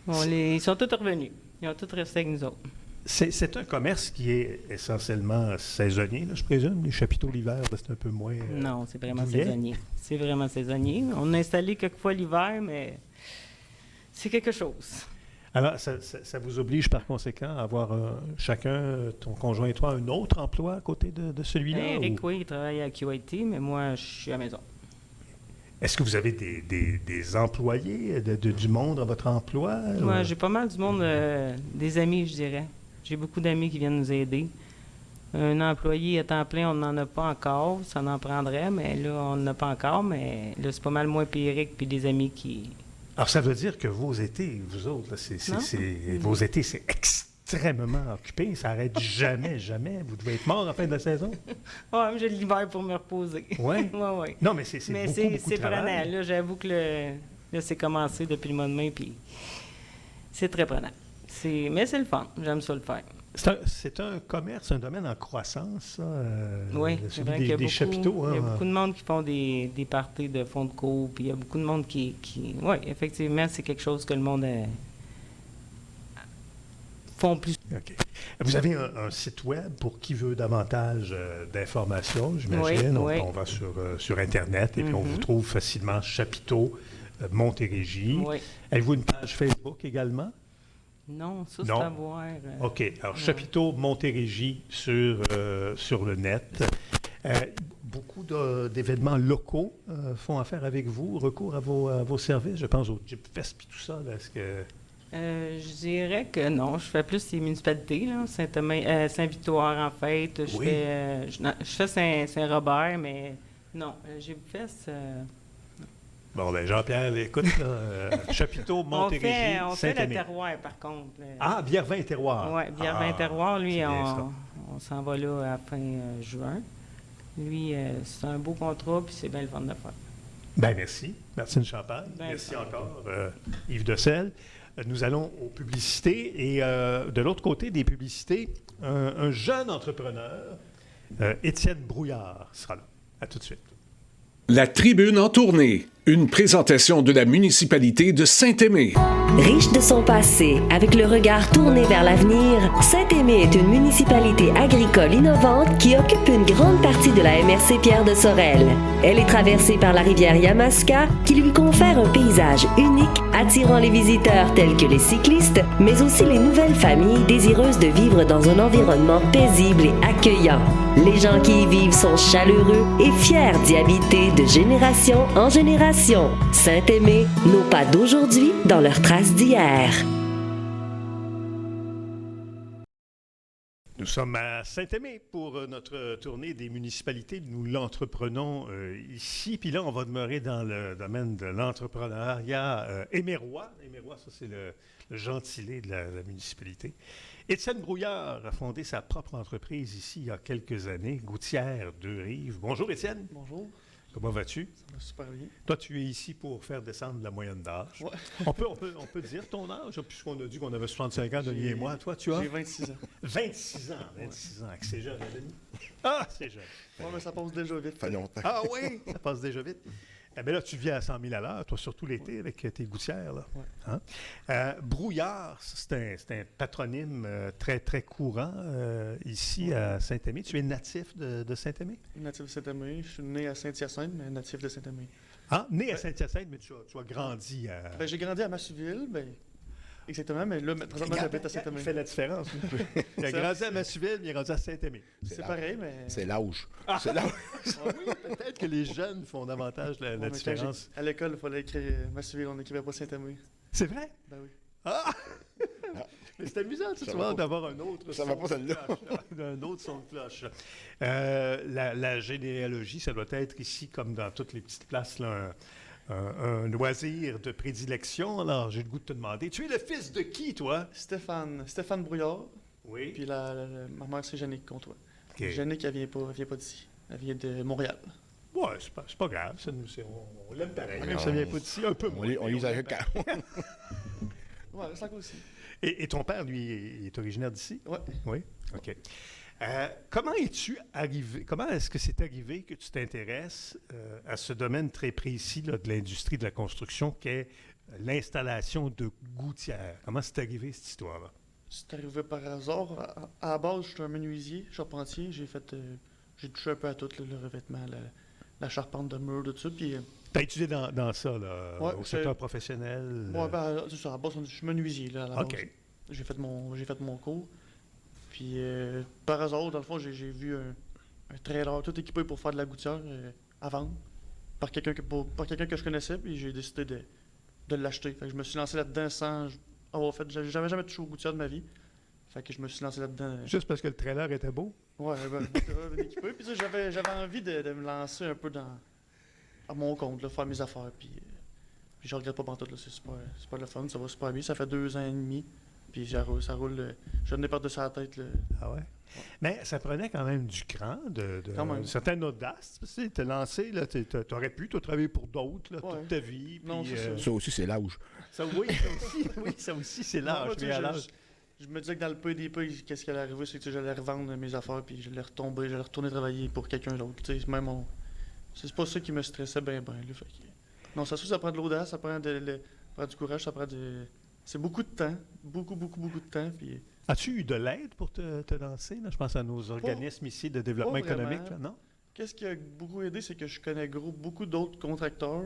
Ils sont tous revenus. Ils ont tous resté avec nous autres. C'est un commerce qui est essentiellement saisonnier, là, je présume. Les chapiteaux l'hiver, c'est un peu moins... Non, c'est vraiment douillet. saisonnier. C'est vraiment saisonnier. On a installé quelques fois l'hiver, mais c'est quelque chose. Alors, ça vous oblige par conséquent à avoir chacun, ton conjoint et toi, un autre emploi à côté de celui-là? Eric, ou- oui, il travaille à QIT, mais moi, je suis à la maison. Est-ce que vous avez des employés, du monde à votre emploi? Moi, ou- j'ai pas mal du monde, des amis, je dirais. J'ai beaucoup d'amis qui viennent nous aider. Un employé à temps plein, on n'en a pas encore. Ça en prendrait, mais là, on n'en a pas encore. Mais là, c'est pas mal moins puis Eric puis des amis qui... Alors, ça veut dire que vos étés, vous autres, là, vos étés, c'est extrêmement occupé. Ça n'arrête jamais, jamais. Vous devez être mort en fin de saison. Ouais, mais j'ai l'hiver pour me reposer. Oui? Oui. Non, mais c'est Mais beaucoup, beaucoup de c'est prenant. travail. Là, j'avoue que là, c'est commencé depuis le mois de mai, puis c'est très prenant. Mais c'est le fun. J'aime ça le faire. C'est un commerce, un domaine en croissance, ça. Oui, c'est celui vrai qu'il y a des chapiteaux. il y a hein. beaucoup de monde qui font des parties de fond de cours, puis il y a beaucoup de monde qui... Oui, effectivement, c'est quelque chose que le monde font plus. OK. Vous avez un site web pour qui veut davantage d'informations, j'imagine. Oui. On va sur Internet et puis on vous trouve facilement Chapiteau Montérégie. Oui. Avez-vous une page Facebook également? Non, ça, c'est Non. à voir. OK. Alors, Chapiteau Montérégie sur le net. Beaucoup d'événements locaux font affaire avec vous, recours à vos services. Je pense au Jeep Fest et tout ça. Là. Est-ce que... Je dirais que non. Je fais plus les municipalités, là. Saint-Victoire, en fait. Oui. Je fais Saint-Robert, mais non. J'ai fait... Bon, ben Jean-Pierre, écoute, là, Chapiteau Montérégie, on fait le Saint-Aimé. terroir, par contre. Ah, Bièrevin Terroir. Oui, Bièrevin Terroir, lui, c'est bien ça. on s'en va là à la fin juin. Lui, c'est un beau contrat, puis c'est bien le fun de faire. Ben merci. Martine Champagne. Ben, merci ça. encore, Yves Decelle. Nous allons aux publicités. Et de l'autre côté des publicités, un jeune entrepreneur, Étienne Brouillard, sera là. À tout de suite. La Tribune en tournée, une présentation de la municipalité de Saint-Aimé. Riche de son passé, avec le regard tourné vers l'avenir, Saint-Aimé est une municipalité agricole innovante qui occupe une grande partie de la MRC Pierre de Sorel. Elle est traversée par la rivière Yamaska, qui lui confère un paysage unique, attirant les visiteurs tels que les cyclistes, mais aussi les nouvelles familles désireuses de vivre dans un environnement paisible et accueillant. Les gens qui y vivent sont chaleureux et fiers d'y habiter de génération en génération. Attention, Saint-Aimé, nos pas d'aujourd'hui dans leurs traces d'hier. Nous sommes à Saint-Aimé pour notre tournée des municipalités. Nous l'entreprenons ici. Puis là, on va demeurer dans le domaine de l'entrepreneuriat émérois. Émérois, ça, c'est le gentilé de la municipalité. Étienne Brouillard a fondé sa propre entreprise ici il y a quelques années, Gouttière Deux-Rives. Bonjour, Étienne. Bonjour. Comment vas-tu? Ça va super bien. Toi, tu es ici pour faire descendre la moyenne d'âge. Ouais. On peut dire ton âge, puisqu'on a dit qu'on avait 65 ans, Denis et moi. Toi, tu as? J'ai 26 ans. 26 ans. 26 ans. C'est jeune, hein, Denis? Ah, c'est jeune. Ouais, mais ça passe déjà vite. Ça fait longtemps. Ah oui, ça passe déjà vite. Eh bien là, tu viens à 100 000 à l'heure, toi, surtout l'été, avec tes gouttières. Là. Ouais. Hein? Brouillard, c'est un patronyme très, très courant ici à Saint-Aimé. Tu es natif de Saint-Aimé? Natif de Saint-Aimé. Je suis né à Saint-Hyacinthe, mais natif de Saint-Aimé. Ah, né à Saint-Hyacinthe, mais tu as grandi à... Ben, j'ai grandi à Massuville, exactement, mais là, présentement, j'habite à Saint-Aimé. Il fait la différence. Il a grandi à Massuville, mais il est rendu à Saint-Aimé. C'est pareil, mais... C'est l'âge. Ah. C'est l'âge. Ah oui, peut-être que les jeunes font davantage la Ouais, mais quand différence. à l'école, il fallait écrire Massuville, on n'écrivait pas Saint-Aimé. C'est vrai? Ben oui. Ah! Mais c'est amusant, tu vois, d'avoir un autre Ça son va pas, de celle-là. cloche. Un autre son de cloche. La généalogie, ça doit être ici, comme dans toutes les petites places, là, un loisir de prédilection. Alors, j'ai le goût de te demander, tu es le fils de qui, toi? Stéphane Brouillard, Oui. puis ma mère, c'est Jannick Comtois. OK. Jannick, elle vient pas d'ici. Elle vient de Montréal. Ouais, c'est pas grave. On l'aime pareil. Ouais, Même si ça vient pas d'ici, un peu moins. On les a l'aime pareil. Ouais, c'est encore aussi. Et ton père, lui, est originaire d'ici? Ouais. Oui? OK. Comment est-ce que c'est arrivé que tu t'intéresses à ce domaine très précis là, de l'industrie de la construction qu'est l'installation de gouttières? Comment c'est arrivé, cette histoire-là? C'est arrivé par hasard. À la base, je suis un menuisier, charpentier. J'ai touché un peu à tout, là, le revêtement, la charpente de mur, tout ça. Puis, Tu as étudié dans ça, là, Ouais, au secteur professionnel? ouais, c'est ça. À la base, je suis menuisier, là, à la base. OK. J'ai fait mon cours. Puis, par hasard, dans le fond, j'ai vu un trailer tout équipé pour faire de la gouttière à vendre par quelqu'un que je connaissais. Puis, j'ai décidé de l'acheter. Fait que je me suis lancé là-dedans sans avoir fait... J'avais jamais touché aux gouttières de ma vie. Fait que je me suis lancé là-dedans. Juste parce que le trailer était beau? Ouais, bien équipé. Puis, tu sais, j'avais envie de me lancer un peu à mon compte, là, faire mes affaires. Puis je regrette pas pantoute, là. C'est super le fun. Ça va super bien. Ça fait 2 ans et demi. Puis ça roule. Je n'ai pas de ça à la tête. Là. Ah ouais? Mais ça prenait quand même du cran, Quand même. une certaine audace. Tu sais, t'es lancé, là, t'aurais pu travailler pour d'autres là, Ouais. toute ta vie. Non, puis, c'est ça. Ça aussi, c'est l'âge. Ça aussi, c'est Moi, l'âge. tu sais, Mais à l'âge. je me disais que dans le PDP, qu'est-ce qui allait arriver, c'est que j'allais revendre mes affaires, puis j'allais retourner travailler pour quelqu'un d'autre. Tu sais, c'est pas ça qui me stressait bien. Là, fait que... Non, ça prend de l'audace, ça prend du courage, c'est beaucoup de temps, beaucoup de temps. Puis... As-tu eu de l'aide pour te lancer? Là? Je pense à nos organismes ici de développement pas vraiment. économique, là, non? Qu'est-ce qui a beaucoup aidé, c'est que je connais beaucoup d'autres contracteurs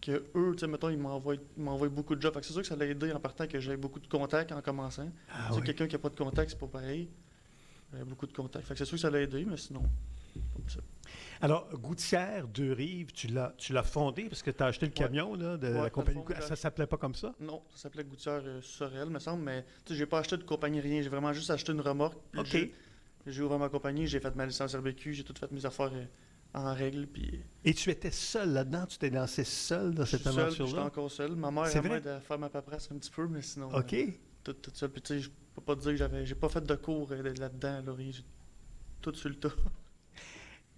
que eux, tu sais, mettons, ils m'envoient beaucoup de jobs. Fait que c'est sûr que ça l'a aidé en partant que j'avais beaucoup de contacts en commençant. Ah, Tu sais, oui. quelqu'un qui n'a pas de contacts, c'est pas pareil. J'avais beaucoup de contacts. Fait que c'est sûr que ça l'a aidé, mais sinon, comme ça. Alors, Gouttière Deux-Rives, tu l'as fondé parce que tu as acheté le camion là, de la Ouais, compagnie. dans le fond, Ça s'appelait pas comme ça? Non, ça s'appelait Gouttière Sorel, me semble, mais tu sais, j'ai pas acheté de compagnie, rien. J'ai vraiment juste acheté une remorque. Puis OK. J'ai ouvert ma compagnie, j'ai fait ma licence RBQ, j'ai tout fait mes affaires en règle, puis... Et tu étais seul là-dedans? Tu t'es lancé seul dans cette Je suis seul, puis j'étais aventure-là? encore seul. Ma mère, C'est elle vrai? m'aide à faire ma paperasse un petit peu, mais sinon... OK. Tout seul. Puis tu sais, je peux pas te dire que j'ai pas fait de cours là-dedans, là, rien. J'ai tout sur le tas.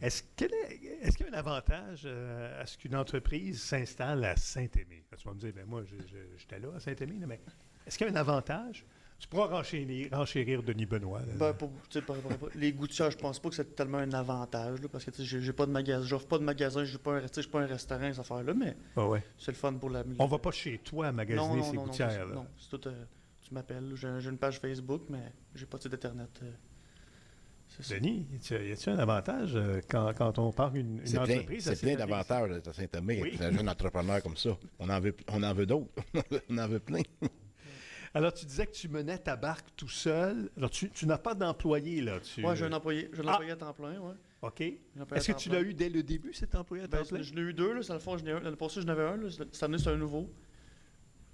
Est-ce qu'il y a un avantage à ce qu'une entreprise s'installe à Saint-Aimé? Là, tu vas me dire, ben moi, j'étais là à Saint-Aimé, là, mais est-ce qu'il y a un avantage? Tu pourras renchérir Denis Benoît. Là. Ben, les gouttières, je pense pas que c'est tellement un avantage, là, parce que tu sais, j'ai pas de magasin, j'offre pas de magasin, je suis pas un restaurant, ces affaires-là, mais Ah ouais. c'est le fun pour la... On va pas chez toi magasiner ces gouttières. Non, c'est tout... tu m'appelles, j'ai une page Facebook, mais j'ai pas de site Internet. C'est ça. Denis, y a-t-il un avantage quand on parle une entreprise? C'est plein d'avantages à Saint-Aimé. Oui. Un jeune entrepreneur comme ça. On en veut d'autres. On en veut plein. Alors, tu disais que tu menais ta barque tout seul. Alors, tu n'as pas d'employé, là. Ouais, j'ai un employé à temps plein, ouais. OK. Employé Est-ce que à temps tu plein. l'as eu dès le début, cet employé à temps plein? Je n'ai eu 2, là. Dans le fond, l'année passée, j'en avais un. Là. Cette année, c'est un nouveau.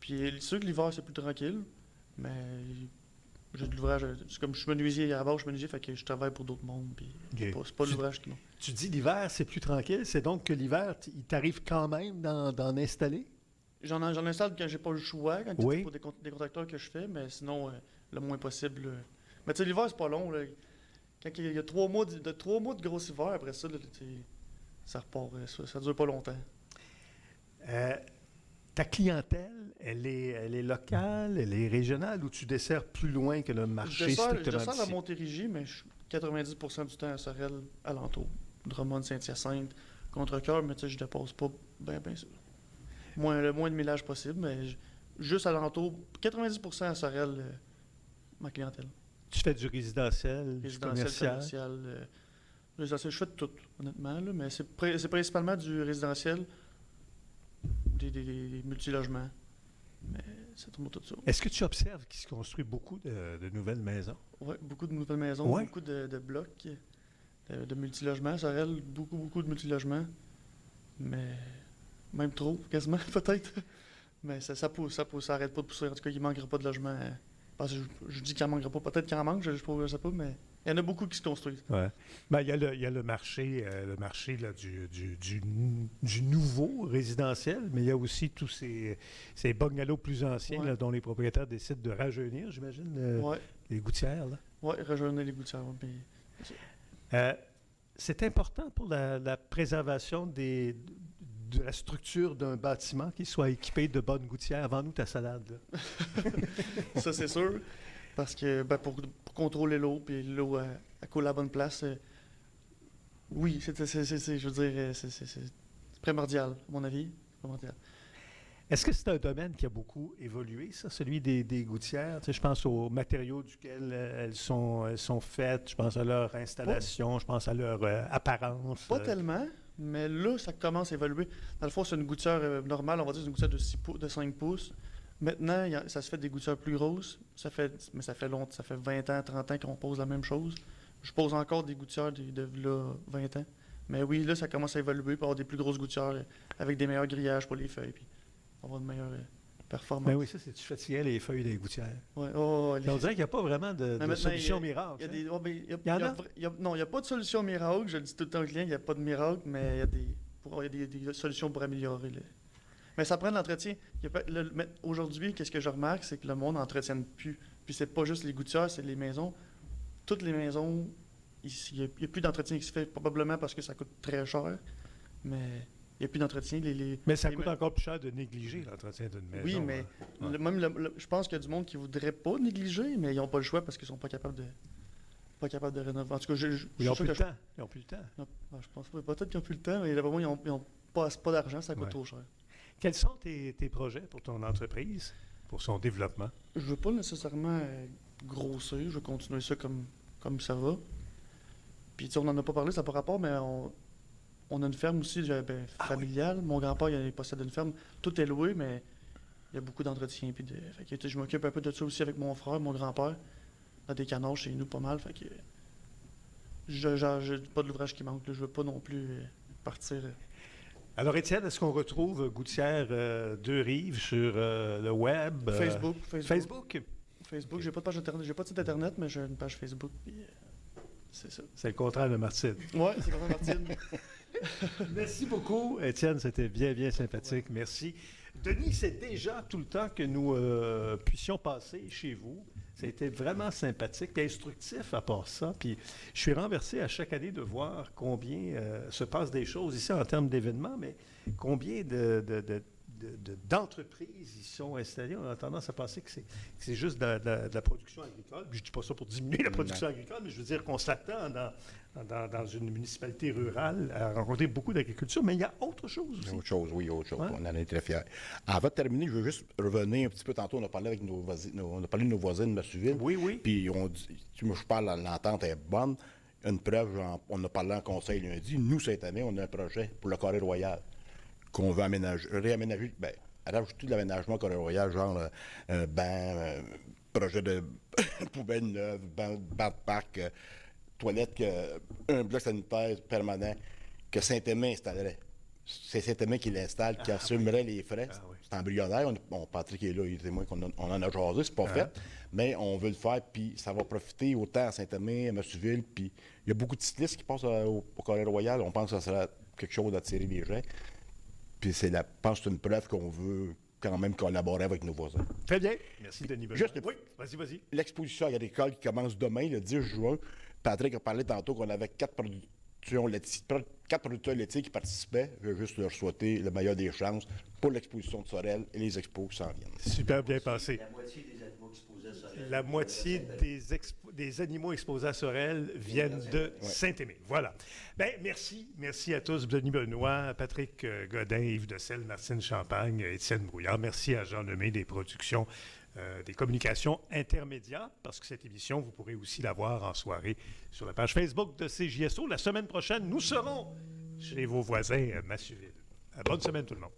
Puis c'est sûr que l'hiver, c'est plus tranquille. Mais j'ai de l'ouvrage. C'est comme je suis menuisier à la base, je suis menuisier, fait que je travaille pour d'autres mondes. Puis OK. c'est pas l'ouvrage qui m'a. Tu dis l'hiver, c'est plus tranquille. C'est donc que l'hiver, il t'arrive quand même d'en installer? J'en installe quand j'ai pas le choix, quand Oui. c'est pour des contracteurs que je fais, mais sinon, le moins possible. Mais tu sais, l'hiver, c'est pas long. Là. Quand il y a 3 mois de gros hiver, après ça, là, ça repart. Ça dure pas longtemps. Ta clientèle, elle est locale, elle est régionale ou tu desserres plus loin que le marché Je strictement descends la d'ici? Montérégie, mais je suis 90% du temps à Sorel, alentour. Drummond, Saint-Hyacinthe, Contrecœur, mais tu sais, je dépasse pas bien ça. Le moins de millage possible, mais juste alentour, 90% à Sorel, ma clientèle. Tu fais du résidentiel, du Résidentiel, commercial? résidentiel, je fais de tout, honnêtement, là, mais c'est principalement du résidentiel, des multilogements. Mais ça tourne autour de ça. Est-ce que tu observes qu'il se construit beaucoup de nouvelles maisons? Oui, beaucoup de nouvelles maisons, Ouais. beaucoup de blocs, de multilogements. Sorel, beaucoup de multilogements. Mais même trop, quasiment, peut-être. Mais ça pousse, ça arrête pas de pousser. En tout cas, il ne manquera pas de logements. Parce que je dis qu'il n'en manquera pas. Peut-être qu'il en manque, je sais pas, mais il y en a beaucoup qui se construisent. Ouais. Ben, il y a le marché là, du nouveau résidentiel, mais il y a aussi tous ces bungalows plus anciens Ouais. là, dont les propriétaires décident de rajeunir, j'imagine, Oui, les gouttières. Là. rejoindre les gouttières. Mais C'est important pour la préservation de la structure d'un bâtiment qu'il soit équipé de bonnes gouttières. Vends-nous ta salade. Là. ça, c'est sûr. Parce que pour contrôler l'eau, puis l'eau elle coule à la bonne place, oui, je veux dire, c'est primordial, à mon avis. Primordial. Est-ce que c'est un domaine qui a beaucoup évolué, ça, celui des gouttières? Tu sais, je pense aux matériaux duquel elles sont faites, je pense à leur installation, je pense à leur apparence. Pas tellement, mais là, ça commence à évoluer. Dans le fond, c'est une gouttière normale, on va dire, c'est une gouttière de 5 pouces. Maintenant, ça se fait des gouttières plus grosses, mais ça fait longtemps, ça fait 20 ans, 30 ans qu'on pose la même chose. Je pose encore des gouttières de là, 20 ans. Mais oui, là, ça commence à évoluer pour avoir des plus grosses gouttières avec des meilleurs grillages pour les feuilles, puis avoir de meilleures performances. Mais oui, ça, c'est tu fatiguais les feuilles des gouttières. Ouais, On dirait qu'il n'y a pas vraiment de maintenant, solution il y miracle. a des, Il y en a? non, il n'y a pas de solution miracle. Je le dis tout le temps aux clients, il n'y a pas de miracle, mais il y a des solutions pour améliorer. Mais ça prend de l'entretien. Aujourd'hui, qu'est-ce que je remarque, c'est que le monde n'entretienne plus. Puis c'est pas juste les gouttières, c'est les maisons. Toutes les maisons, il n'y a plus d'entretien qui se fait, probablement parce que ça coûte très cher. Mais il n'y a plus d'entretien. Mais ça coûte encore plus cher de négliger l'entretien d'une maison. Oui, mais je pense qu'il y a du monde qui ne voudrait pas négliger, mais ils n'ont pas le choix parce qu'ils ne sont pas capables de rénover. En tout cas, Ils n'ont plus le temps. Ils n'ont plus le temps. Non, je pense pas. Peut-être qu'ils n'ont plus le temps, mais vraiment, ils n'ont pas d'argent, ça coûte Ouais. trop cher. Quels sont tes projets pour ton entreprise, pour son développement? Je veux pas nécessairement grossir, je veux continuer ça comme ça va. Puis tu sais, on n'en a pas parlé, ça n'a pas rapport, mais on a une ferme aussi familiale. Mon grand-père il possède une ferme. Tout est loué, mais il y a beaucoup d'entretien. Fait que, tu sais, je m'occupe un peu de ça aussi avec mon frère, mon grand-père. On a des canards chez nous pas mal. Fait que j'ai pas de l'ouvrage qui manque. Là. Je veux pas non plus partir. Alors, Étienne, est-ce qu'on retrouve Gouttière Deux-Rives sur le web? Facebook. Facebook? J'ai pas de page internet, j'ai pas de site internet, mais j'ai une page Facebook. Puis, c'est ça. C'est le contraire de Martine. Ouais, c'est comme Martine. Merci beaucoup, Étienne. C'était bien, bien sympathique. Merci. Denis, c'est déjà tout le temps que nous puissions passer chez vous. Ça a été vraiment sympathique et instructif à part ça. Puis je suis renversé à chaque année de voir combien se passe des choses ici en termes d'événements, mais combien d'entreprises y sont installées. On a tendance à penser que c'est juste de la production agricole. Puis je ne dis pas ça pour diminuer la production agricole, mais je veux dire qu'on s'attend dans une municipalité rurale à rencontrer beaucoup d'agriculture, mais il y a autre chose aussi. Autre chose. Ouais. On en est très fiers. Avant de terminer, je veux juste revenir un petit peu. Tantôt, on a parlé avec on a parlé de nos voisins de Massuville. Oui. Puis on dit, moi je parle, l'entente est bonne. Une preuve, on a parlé en conseil lundi. Nous, cette année, on a un projet pour le Carré Royal qu'on veut réaménager, rajouter de l'aménagement au Carré Royal, genre projet de poubelle neuve, banc de parc, toilettes, un bloc sanitaire permanent que Saint-Aimé installerait. C'est Saint-Aimé qui l'installe, qui assumerait les frais. Ah oui. C'est embryonnaire. Patrick est là, il est témoin qu'on en a jasé, c'est pas fait. Mais on veut le faire, puis ça va profiter autant à Saint-Aimé, à Massuville, puis il y a beaucoup de cyclistes qui passent au Carré Royal. On pense que ça sera quelque chose d'attirer les gens. Puis je pense que c'est une preuve qu'on veut quand même collaborer avec nos voisins. Très bien. Merci, Denis Benoît. Juste Oui, vas-y. l'exposition agricole qui commence demain, le 10 juin. Patrick a parlé tantôt qu'on avait 4 producteurs laitiers qui participaient. Je veux juste leur souhaiter le meilleur des chances pour l'exposition de Sorel et les expos qui s'en viennent. Super bien passé. La moitié des animaux exposés à Sorel. La moitié des animaux exposés à Sorel viennent de Saint-Aimé. Voilà. Bien, merci à tous, Denis Benoît, Patrick Godin, Yves Decelle, Martine Champagne, Étienne Brouillard. Merci à Jean Lemay des productions des communications intermédiaires, parce que cette émission, vous pourrez aussi la voir en soirée sur la page Facebook de CJSO. La semaine prochaine, nous serons chez vos voisins à Massuville. Bonne semaine tout le monde.